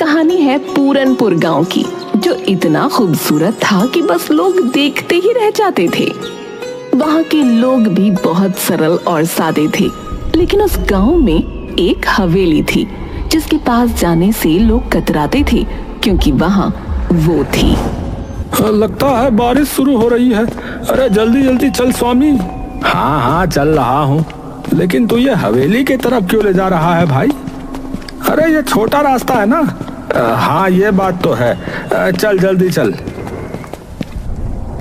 कहानी है पूरनपुर गांव की, जो इतना खूबसूरत था कि बस लोग देखते ही रह जाते थे। वहाँ के लोग भी बहुत सरल और सादे थे, लेकिन उस गांव में एक हवेली थी जिसके पास जाने से लोग कतराते थे, क्योंकि वहाँ वो थी। लगता है बारिश शुरू हो रही है। अरे जल्दी जल्दी चल स्वामी। हाँ हाँ चल रहा हूँ, लेकिन तू ये हवेली की तरफ क्यों ले जा रहा है भाई? अरे ये छोटा रास्ता है ना। हाँ ये बात तो है। चल जल्दी चल।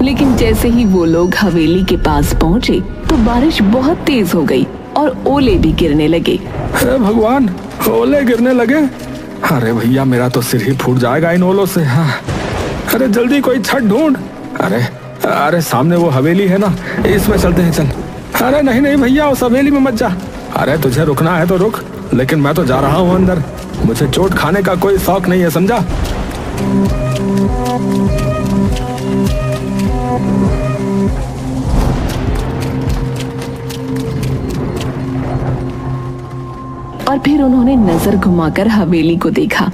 लेकिन जैसे ही वो लोग हवेली के पास पहुँचे तो बारिश बहुत तेज हो गई और ओले भी गिरने लगे। हे भगवान, ओले गिरने लगे। अरे भैया मेरा तो सिर ही फूट जाएगा इन ओलों से। हाँ। अरे जल्दी कोई छत ढूंढ। अरे सामने वो हवेली है ना, इसमें चलते हैं चल। अरे नहीं नहीं भैया, उस हवेली में मत जा। अरे तुझे रुकना है तो रुक, लेकिन मैं तो जा रहा हूँ अंदर। मुझे चोट खाने का कोई शौक नहीं है, समझा? और फिर उन्होंने नजर घुमाकर हवेली को देखा।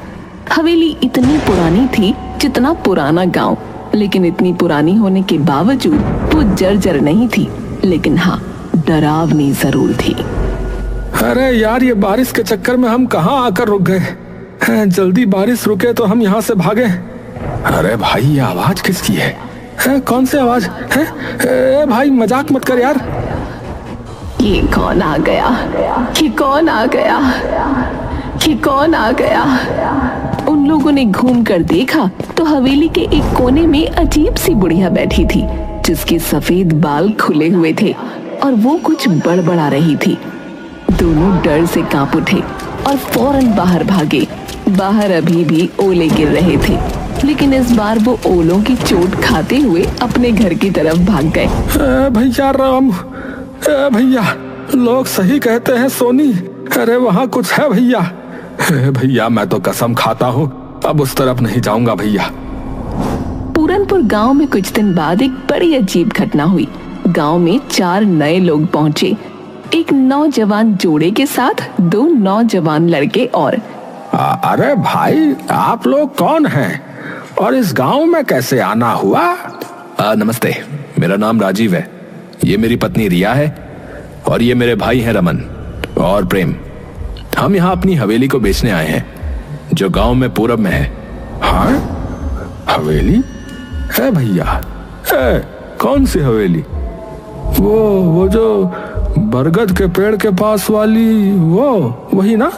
हवेली इतनी पुरानी थी जितना पुराना गांव, लेकिन इतनी पुरानी होने के बावजूद वो जर्जर नहीं थी, लेकिन हाँ डरावनी जरूर थी। अरे यार, ये बारिश के चक्कर में हम कहाँ आकर रुक गए। जल्दी बारिश रुके तो हम यहाँ से भागे। अरे भाई ये आवाज किसकी है? कौन सी आवाज है? भाई मजाक मत कर यार। ये कौन आ गया? ये कौन आ गया? ये कौन आ गया? उन लोगों ने घूम कर देखा तो हवेली के एक कोने में अजीब सी बुढ़िया बैठी थी, जिसके सफेद बाल खुले हुए थे और वो कुछ बड़बड़ा रही थी। दोनों डर से कांप उठे और फौरन बाहर भागे। बाहर अभी भी ओले गिर रहे थे, लेकिन इस बार वो ओलों की चोट खाते हुए अपने घर की तरफ भाग गए। भैया राम, भैया लोग सही कहते हैं सोनी। अरे वहाँ कुछ है भैया। भैया मैं तो कसम खाता हूँ अब उस तरफ नहीं जाऊंगा भैया। पूरनपुर गांव में कुछ दिन बाद एक बड़ी अजीब घटना हुई। गांव में 4 नए लोग पहुंचे, एक नौजवान जोड़े के साथ 2 नौजवान लड़के और। अरे भाई आप लोग कौन हैं और इस गांव में कैसे आना हुआ? नमस्ते, मेरा नाम राजीव है, ये मेरी पत्नी रिया है और ये मेरे भाई हैं रमन और प्रेम। हम यहाँ अपनी हवेली को बेचने आए हैं जो गांव में पूरब में है। हाँ हवेली है भैया? कौन सी हवेली? वो जो बरगद के पेड़ के पास वाली, वही ना?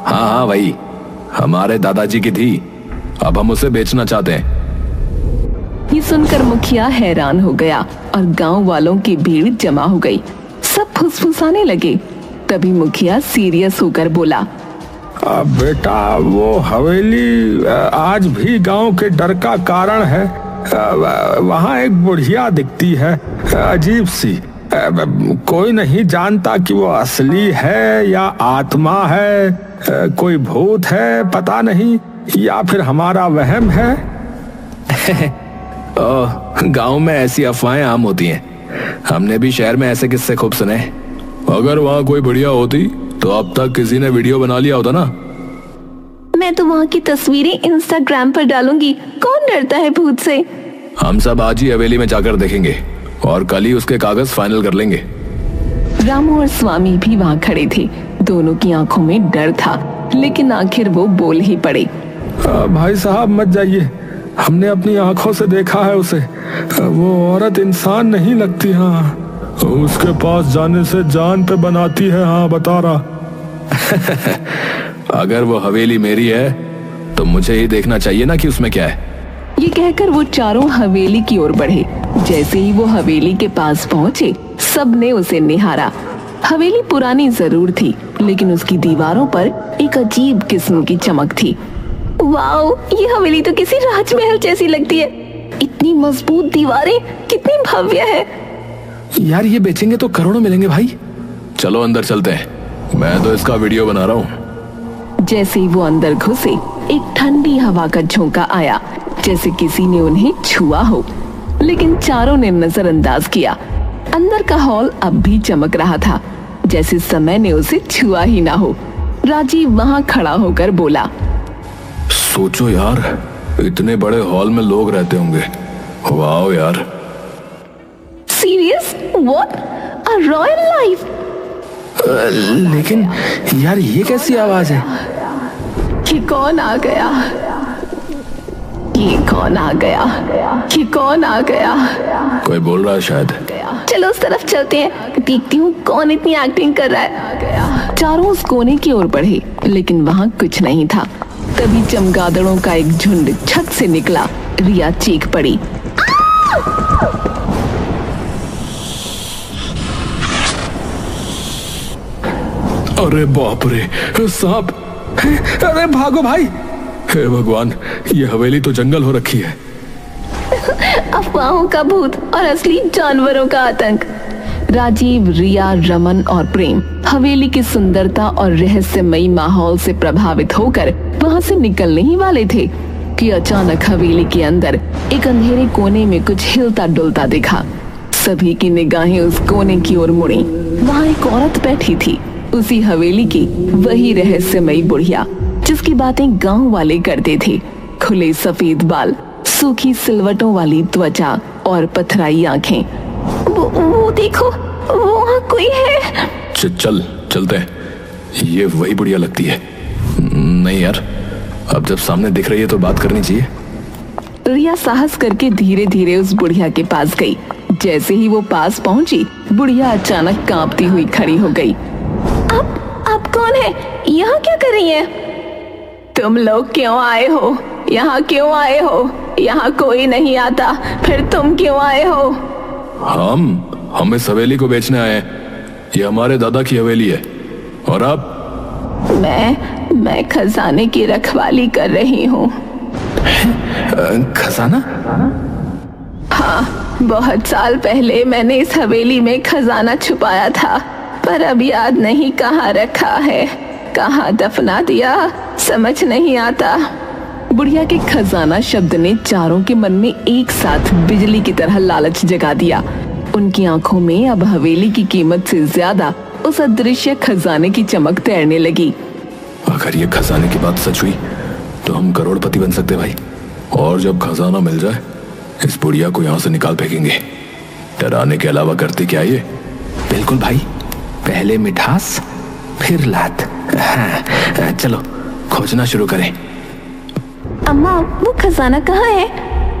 हाँ हाँ वही, हमारे दादाजी की थी, अब हम उसे बेचना चाहते हैं। ये सुनकर मुखिया हैरान हो गया और गांव वालों की भीड़ जमा हो गई। सब फुसफुसाने लगे। तभी मुखिया सीरियस होकर बोला, बेटा वो हवेली आज भी गांव के डर का कारण है। वहाँ एक बुढ़िया दिखती है, अजीब सी। कोई नहीं जानता कि वो असली है या आत्मा है, कोई भूत है पता नहीं, या फिर हमारा वहम है। गांव में ऐसी अफवाहें आम होती हैं, हमने भी शहर में ऐसे किस्से खूब सुने। अगर वहाँ कोई बढ़िया होती तो अब तक किसी ने वीडियो बना लिया होता ना। मैं तो वहाँ की तस्वीरें इंस्टाग्राम पर डालूंगी, कौन डरता है भूत से। हम सब आज ही हवेली में जाकर देखेंगे और कल ही उसके कागज फाइनल कर लेंगे। रामू और स्वामी भी वहाँ खड़े थे। दोनों की आंखों में डर था, लेकिन आखिर वो बोल ही पड़े। भाई साहब मत जाइए, हमने अपनी आंखों से देखा है उसे। वो औरत इंसान नहीं लगती। हाँ उसके पास जाने से जान पे बनाती है। हाँ बता रहा। अगर वो हवेली मेरी है तो मुझे ही देखना चाहिए ना कि उसमें क्या है। ये कहकर वो चारों हवेली की ओर बढ़े। जैसे ही वो हवेली के पास पहुँचे, सबने उसे निहारा। हवेली पुरानी जरूर थी, लेकिन उसकी दीवारों पर एक अजीब किस्म की चमक थी। वाओ, ये हवेली तो किसी राजमहल जैसी लगती है। इतनी मजबूत दीवारें, कितनी भव्य है। यार ये बेचेंगे तो करोड़ों मिलेंगे भाई। चलो अंदर चलते हैं, मैं तो इसका वीडियो बना रहा हूँ। जैसे ही वो अंदर घुसे, एक ठंडी हवा का झोंका आया, जैसे किसी ने उन्हें छुआ हो, लेकिन चारों ने नजरअंदाज किया। अंदर का हॉल अब भी चमक रहा था, जैसे समय ने उसे छुआ ही ना हो। राजीव वहाँ खड़ा होकर बोला, सोचो यार, इतने बड़े हॉल में लोग रहते होंगे। वाह यार। Serious? What? A royal life? लेकिन यार ये कैसी आवाज है? कि कौन आ गया? ये कौन आ गया? कि कौन आ गया? कोई बोल रहा है शायद। चलो उस तरफ चलते हैं, देखती हूँ कौन इतनी एक्टिंग कर रहा है। चारों उस कोने की ओर बढ़े, लेकिन वहाँ कुछ नहीं था। तभी चमगादड़ों का एक झुंड छत से निकला। रिया चीख पड़ी। अरे बाप रे, सांप! अरे भागो भाई! हे भगवान, ये हवेली तो जंगल हो रखी है। अफवाहों का भूत और असली जानवरों का आतंक। राजीव, रिया, रमन और प्रेम हवेली की सुंदरता और रहस्यमयी माहौल से प्रभावित होकर वहां से निकलने ही वाले थे कि अचानक हवेली के अंदर एक अंधेरे कोने में कुछ हिलता डुलता दिखा। सभी की निगाहें उस कोने की ओर मुड़ी। वहां एक औरत बैठी थी, उसी हवेली की वही रहस्यमयी बुढ़िया जिसकी बातें गांव वाले करते थे। खुले सफेद बाल, सूखी सिलवटों वाली त्वचा और पथराई आंखें। वो देखो, वहाँ कोई है। चलते हैं। ये वही बुढ़िया लगती है। नहीं यार, अब जब सामने दिख रही है तो बात करनी चाहिए। रिया साहस करके धीरे धीरे उस बुढ़िया के पास गई। जैसे ही वो पास पहुंची, बुढ़िया अचानक कांपती हुई खड़ी हो गई। आप कौन है? यहाँ क्या कर रही है? तुम लोग क्यों आए हो? यहाँ क्यों आए हो? यहाँ कोई नहीं आता, फिर तुम क्यों आए हो? हम इस हवेली को बेचने आए हैं। ये हमारे दादा की हवेली है। और आप? मैं खजाने की रखवाली कर रही हूँ। खजाना? हाँ, बहुत साल पहले मैंने इस हवेली में खजाना छुपाया था, पर अब याद नहीं कहाँ रखा है, कहाँ दफना दिया, समझ नहीं आता। बुढ़िया के खजाना शब्द ने चारों के मन में एक साथ बिजली की तरह लालच जगा दिया। उनकी आंखों में अब हवेली की कीमत से ज्यादा उस अदृश्य खजाने की चमक तैरने लगी। अगर ये खजाने की बात सच हुई तो हम करोड़पति बन सकते भाई। और जब खजाना मिल जाए, इस बुढ़िया को यहाँ से निकाल फेंकेंगे। डराने के अलावा करते क्या ये? बिल्कुल भाई, पहले मिठास फिर लात। हाँ, चलो खोजना शुरू करें। अम्मा, वो खजाना कहाँ है?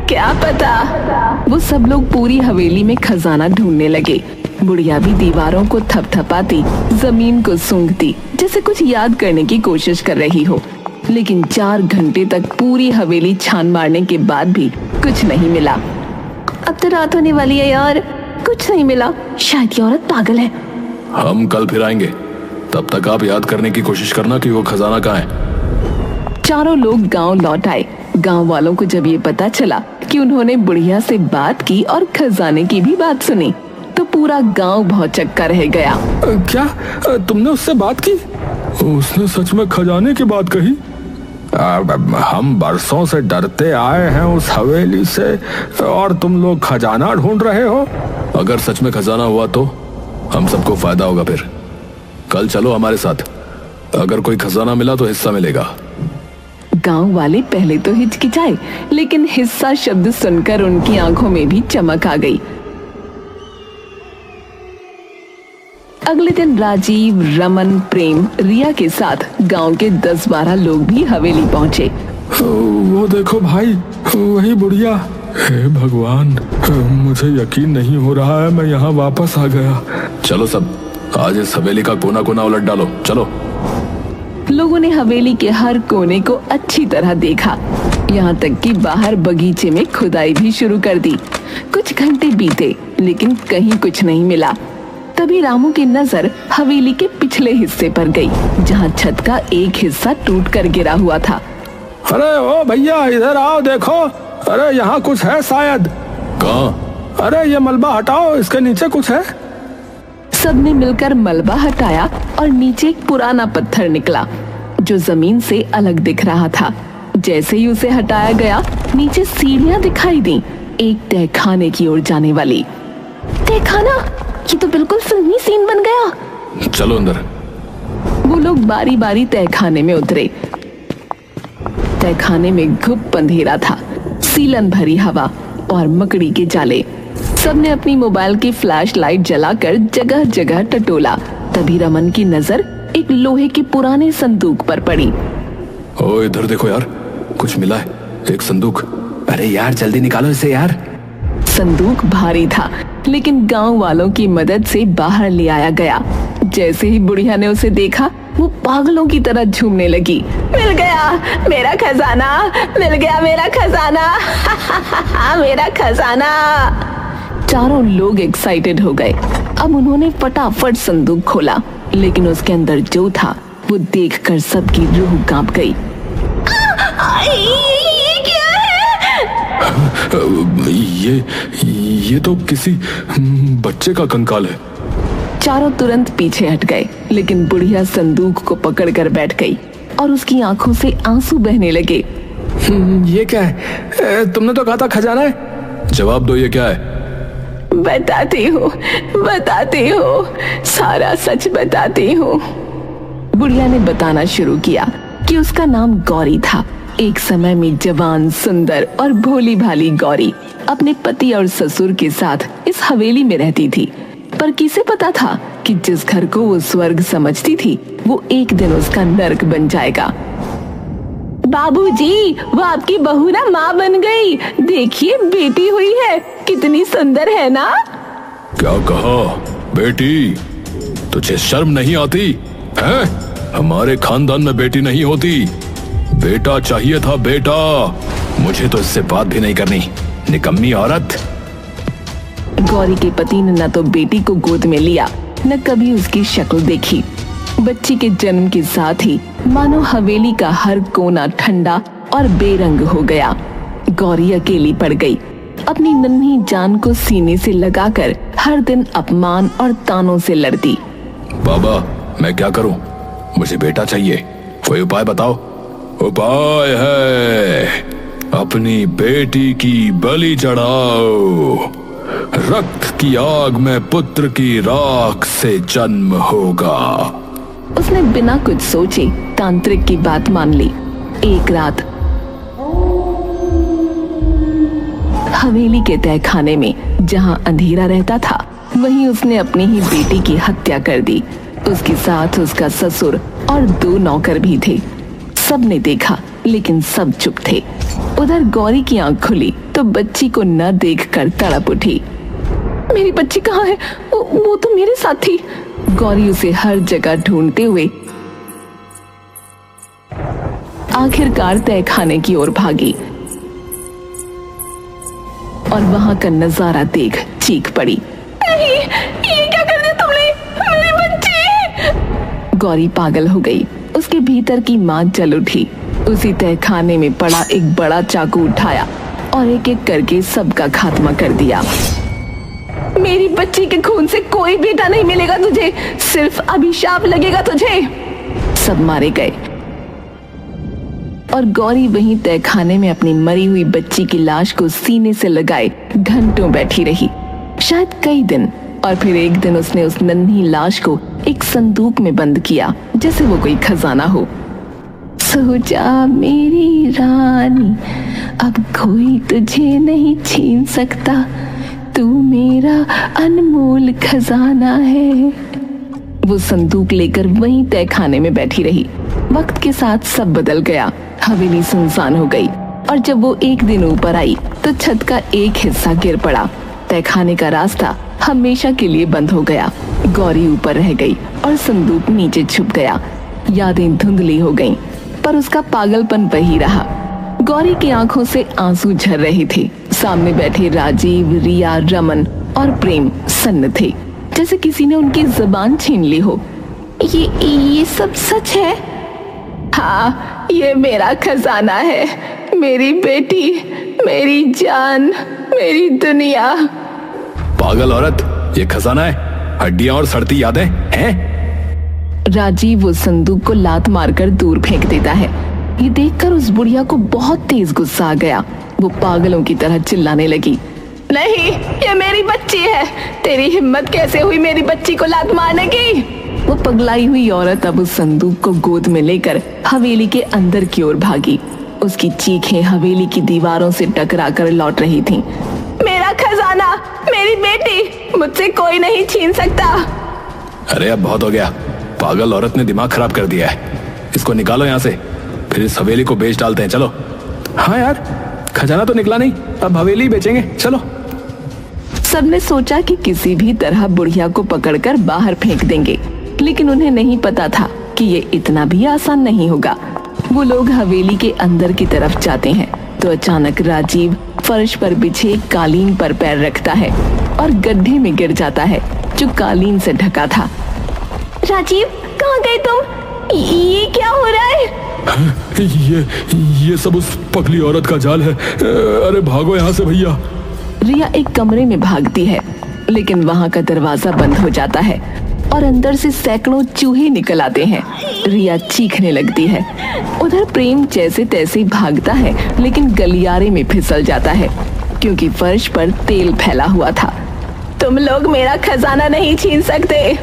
क्या पता। वो सब लोग पूरी हवेली में खजाना ढूंढने लगे। बुढ़िया भी दीवारों को थपथपाती, जमीन को सूंघती, जैसे कुछ याद करने की कोशिश कर रही हो। लेकिन 4 घंटे तक पूरी हवेली छान मारने के बाद भी कुछ नहीं मिला। अब तो रात होने वाली है यार, कुछ नहीं मिला। शायद ये औरत पागल है। हम कल फिर आएंगे, तब तक आप याद करने की कोशिश करना कि वो खजाना कहाँ है। चारों लोग गांव लौट आए। गांव वालों को जब ये पता चला कि उन्होंने बुढ़िया से बात की और खजाने की भी बात सुनी, तो पूरा गांव भौचक्का रह गया। क्या तुमने उससे बात की? उसने सच में खजाने की बात कही? हम बरसों से डरते आए हैं उस हवेली से, और तुम लोग खजाना ढूंढ रहे हो? अगर सच में खजाना हुआ तो हम सबको फायदा होगा। फिर कल चलो हमारे साथ। अगर कोई खजाना मिला तो हिस्सा मिलेगा। गांव वाले पहले तो हिचकिचाए, लेकिन हिस्सा शब्द सुनकर उनकी आंखों में भी चमक आ गई। अगले दिन राजीव, रमन, प्रेम, रिया के साथ गांव के 10-12 लोग भी हवेली पहुंचे। वो देखो भाई, वही बुढ़िया। हे भगवान, मुझे यकीन नहीं हो रहा है मैं यहाँ वापस आ गया। चलो सब, आज इस हवेली का कोना कोना उलट डालो। चलो। लोगों ने हवेली के हर कोने को अच्छी तरह देखा, यहाँ तक कि बाहर बगीचे में खुदाई भी शुरू कर दी। कुछ घंटे बीते, लेकिन कहीं कुछ नहीं मिला। तभी रामू की नजर हवेली के पिछले हिस्से पर गई, जहाँ छत का एक हिस्सा टूट कर गिरा हुआ था। अरे ओ भैया, इधर आओ, देखो। अरे यहाँ कुछ है शायद। कहाँ? अरे ये मलबा हटाओ, इसके नीचे कुछ है। सबने मिलकर मलबा हटाया और नीचे एक पुराना पत्थर निकला जो जमीन से अलग दिख रहा था। जैसे ही उसे हटाया गया, नीचे सीढ़ियां दिखाई दी, एक तहखाने की ओर जाने वाली। तहखाना? ये तो बिल्कुल फिल्मी सीन बन गया। चलो अंदर। वो लोग बारी बारी तहखाने में उतरे। तहखाने में घुप अंधेरा था, सीलन भरी हवा और मकड़ी के जाले। सबने अपनी मोबाइल की फ्लैश लाइट जलाकर जगह जगह टटोला। तभी रमन की नजर एक लोहे के पुराने संदूक पर पड़ी। ओ इधर देखो यार, कुछ मिला है, एक संदूक। अरे यार जल्दी निकालो इसे यार। संदूक भारी था, लेकिन गांव वालों की मदद से बाहर ले आया गया। जैसे ही बुढ़िया ने उसे देखा, वो पागलों की तरह झूमने लगी। मिल गया मेरा खजाना, मिल गया मेरा खजाना, मेरा खजाना। चारों लोग एक्साइटेड हो गए। अब उन्होंने फटाफट संदूक खोला, लेकिन उसके अंदर जो था वो देखकर सबकी रूह कांप गई। ये क्या है? ये तो किसी बच्चे का कंकाल है। चारों तुरंत पीछे हट गए, लेकिन बुढ़िया संदूक को पकड़कर बैठ गई और उसकी आंखों से आंसू बहने लगे। ये क्या है? तुमने तो कहा था खजाना है। जवाब दो, ये क्या है? बताती हूँ, सारा सच बताती हूँ। बुढ़िया ने बताना शुरू किया कि उसका नाम गौरी था। एक समय में जवान, सुंदर और भोली भाली गौरी अपने पति और ससुर के साथ इस हवेली में रहती थी। पर किसे पता था कि जिस घर को वो स्वर्ग समझती थी, वो एक दिन उसका नर्क बन जाएगा। बाबूजी, वो आपकी बहू ना माँ बन गई। देखिए बेटी हुई है, कितनी सुंदर है ना। क्या कहा बेटी? तुझे शर्म नहीं आती है? हमारे खानदान में बेटी नहीं होती, बेटा चाहिए था, बेटा। मुझे तो इससे बात भी नहीं करनी, निकम्मी औरत। गौरी के पति ने न तो बेटी को गोद में लिया, न कभी उसकी शक्ल देखी। बच्ची के जन्म के साथ ही मानो हवेली का हर कोना ठंडा और बेरंग हो गया। गौरी अकेली पड़ गई, अपनी नन्ही जान को सीने से लगाकर हर दिन अपमान और तानों से लड़ती। बाबा, मैं क्या करूं? मुझे बेटा चाहिए, कोई उपाय बताओ। उपाय है, अपनी बेटी की बलि चढ़ाओ। रक्त की आग में पुत्र की राख से जन्म होगा। उसने बिना कुछ सोचे तांत्रिक की बात मान ली। एक रात हवेली के तहखाने में जहां अंधेरा रहता था, वहीं उसने अपनी ही बेटी की हत्या कर दी। उसके साथ उसका ससुर और 2 नौकर भी थे। सबने देखा, लेकिन सब चुप थे। उधर गौरी की आंख खुली तो बच्ची को न देखकर तड़प उठी। मेरी बच्ची कहाँ है? वो तो मेरे साथ थी। गौरी उसे हर जगह ढूंढते हुए आखिरकार तहखाने की ओर भागी और वहां का नजारा देख चीख पड़ी। नहीं, ये क्या कर दिया तुमने? मेरी बच्ची! गौरी पागल हो गई। उसके भीतर की मां जल उठी। उसी तहखाने में पड़ा एक बड़ा चाकू उठाया और एक एक करके सबका खात्मा कर दिया। मेरी बच्ची के खून से कोई बेटा नहीं मिलेगा तुझे, सिर्फ अभिशाप लगेगा तुझे। सब मारे गए और गौरी वहीं तहखाने में अपनी मरी हुई बच्ची की लाश को सीने से लगाए घंटों बैठी रही, शायद कई दिन। और फिर एक दिन उसने उस नन्ही लाश को एक संदूक में बंद किया, जैसे वो कोई खजाना हो। सो जा मेरी रानी, अब कोई तुझे नहीं छीन सकता, तू मेरा अनमोल खजाना है। वो संदूक लेकर वहीं तहखाने में बैठी रही। वक्त के साथ सब बदल गया। हवेली सुनसान हो गई और जब वो एक दिन ऊपर आई तो छत का एक हिस्सा गिर पड़ा। तहखाने का रास्ता हमेशा के लिए बंद हो गया। गौरी ऊपर रह गई और संदूक नीचे छुप गया। यादें धुंधली हो गईं, पर उसका पागलपन वही रहा। गौरी की आंखों से आंसू झर रहे थे। सामने बैठे राजीव, रिया, रमन और प्रेम सन्न थे, जैसे किसी ने उनकी जुबान छीन ली हो। ये सब सच है? हाँ, ये मेरा खजाना है, मेरी बेटी, मेरी जान, मेरी दुनिया। पागल औरत, ये खजाना है? हड्डियां और सड़ती यादें हैं? राजीव उस संदूक को लात मारकर दूर फेंक देता है। ये देखकर उस बुढ़िया को बहुत तेज गुस्सा आ गया। वो पागलों की तरह चिल्लाने लगी, नहीं, ये मेरी बच्ची है। तेरी हिम्मत कैसे हुई मेरी बच्ची को लात मारने की? वो पगलाई हुई औरत अब उस संदूक को गोद में लेकर हवेली के अंदर की ओर भागी। उसकी चीखें हवेली की दीवारों से टकरा कर लौट रही थीं। मेरा खजाना, मेरी बेटी, मुझसे कोई नहीं छीन सकता। अरे अब बहुत हो गया, पागल औरत ने दिमाग खराब कर दिया है। इसको निकालो यहाँ से, फिर इस हवेली को बेच डालते हैं। चलो। हाँ यार, खजाना तो निकला नहीं, अब हवेली बेचेंगे, चलो। सबने सोचा कि किसी भी तरह बुढ़िया को पकड़कर बाहर फेंक देंगे, लेकिन उन्हें नहीं पता था कि ये इतना भी आसान नहीं होगा। वो लोग हवेली के अंदर की तरफ जाते हैं तो अचानक राजीव फर्श पर बिछे कालीन पर पैर रखता है और गड्ढे में गिर जाता है जो कालीन से ढका था। राजीव, कहाँ गए तुम? ये क्या हो रहा है? ये सब उस पगली औरत का जाल है। अरे भागो यहाँ से भैया। रिया एक कमरे में भागती है, लेकिन वहाँ का दरवाजा बंद हो जाता है और अंदर से सैकड़ों चूहे निकल आते हैं। रिया चीखने लगती है। उधर प्रेम जैसे तैसे भागता है, लेकिन गलियारे में फिसल जाता है क्योंकि फर्श पर तेल फैला हुआ था। तुम लोग मेरा खजाना नहीं छीन सकते।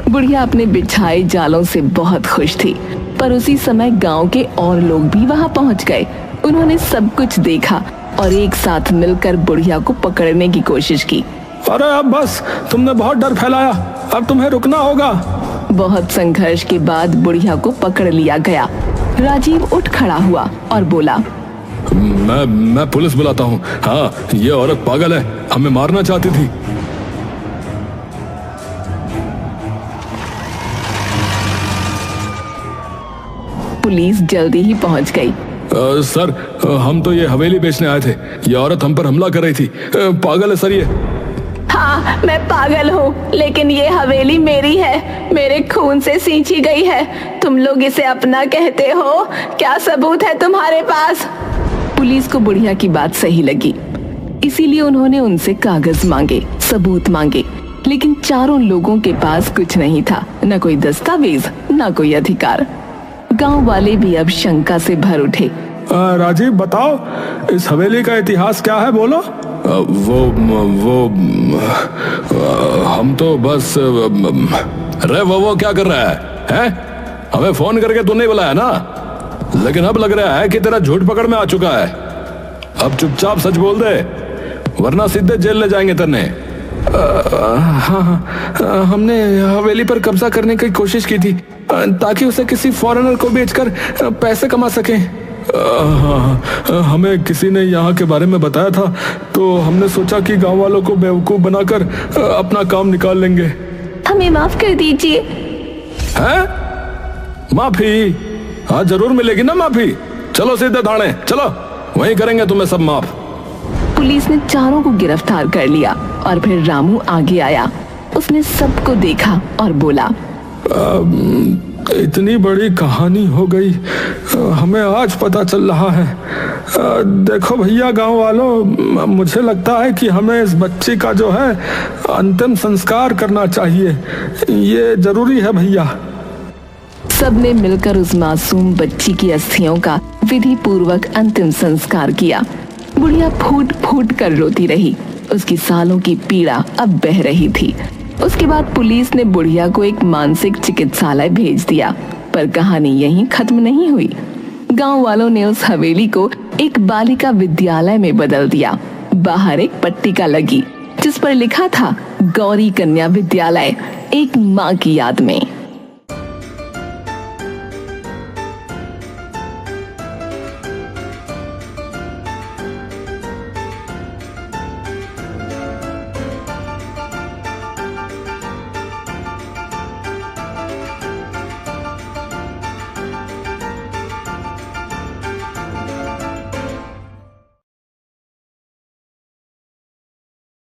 बुढ़िया अपने बिछाए जालों से बहुत खुश थी, पर उसी समय गांव के और लोग भी वहां पहुंच गए। उन्होंने सब कुछ देखा और एक साथ मिलकर बुढ़िया को पकड़ने की कोशिश की। अरे अब बस, तुमने बहुत डर फैलाया, अब तुम्हें रुकना होगा। बहुत संघर्ष के बाद बुढ़िया को पकड़ लिया गया। राजीव उठ खड़ा हुआ और बोला, मैं पुलिस बुलाता हूँ। हाँ, ये औरत पागल है, हमें मारना चाहती थी। पुलिस जल्दी ही पहुंच गई। सर, हम तो ये हवेली बेचने आए थे। ये औरत हम पर हमला कर रही थी। पागल है सर ये। हाँ, मैं पागल हूँ, लेकिन ये हवेली मेरी है, मेरे खून से सींची गई है। तुम लोग इसे अपना कहते हो, क्या सबूत है तुम्हारे पास? पुलिस को बुढ़िया की बात सही लगी, इसीलिए उन्होंने उनसे कागज मांगे, सबूत मांगे, लेकिन चारों लोगों के पास कुछ नहीं था, न कोई दस्तावेज, न कोई अधिकार। गांव वाले भी अब शंका से भर उठे। राजीव, बताओ, इस हवेली का इतिहास क्या है, बोलो। वो हम तो बस। अरे वो क्या कर रहा है? हमें फोन करके तू नहीं बुलाया ना, लेकिन अब लग रहा है कि तेरा झूठ पकड़ में आ चुका है। अब चुपचाप सच बोल दे, वरना सीधे जेल ले जाएंगे तेरे। हाँ, हमने हवेली पर कब्जा करने की कोशिश की थी ताकि उसे किसी फॉरेनर को बेचकर पैसे कमा सकें। हमें किसी ने यहाँ के बारे में बताया था, तो हमने सोचा कि गांव वालों को बेवकूफ बनाकर अपना काम निकाल लेंगे। हमें माफ कर दीजिए। हैं? माफी? हाँ, जरूर मिलेगी ना माफी। चलो सीधे थाने, चलो, वहीं करेंगे तुम्हें सब माफ। पुलिस ने चारों को गिरफ्तार कर लिया और फिर रामू आगे आया। उसने सबको देखा और बोला, इतनी बड़ी कहानी हो गई, हमें आज पता चल रहा है। देखो भैया, गांव वालों, मुझे लगता है कि हमें इस बच्ची का जो है अंतिम संस्कार करना चाहिए। ये जरूरी है भैया। सबने मिलकर उस मासूम बच्ची की अस्थियों का विधि पूर्वक अंतिम संस्कार किया। बुढ़िया फूट फूट कर रोती रही। उसकी सालों की पीड़ा अब बह रही थी। उसके बाद पुलिस ने बुढ़िया को एक मानसिक चिकित्सालय भेज दिया, पर कहानी यहीं खत्म नहीं हुई। गांव वालों ने उस हवेली को एक बालिका विद्यालय में बदल दिया। बाहर एक पट्टिका लगी जिस पर लिखा था, गौरी कन्या विद्यालय, एक माँ की याद में।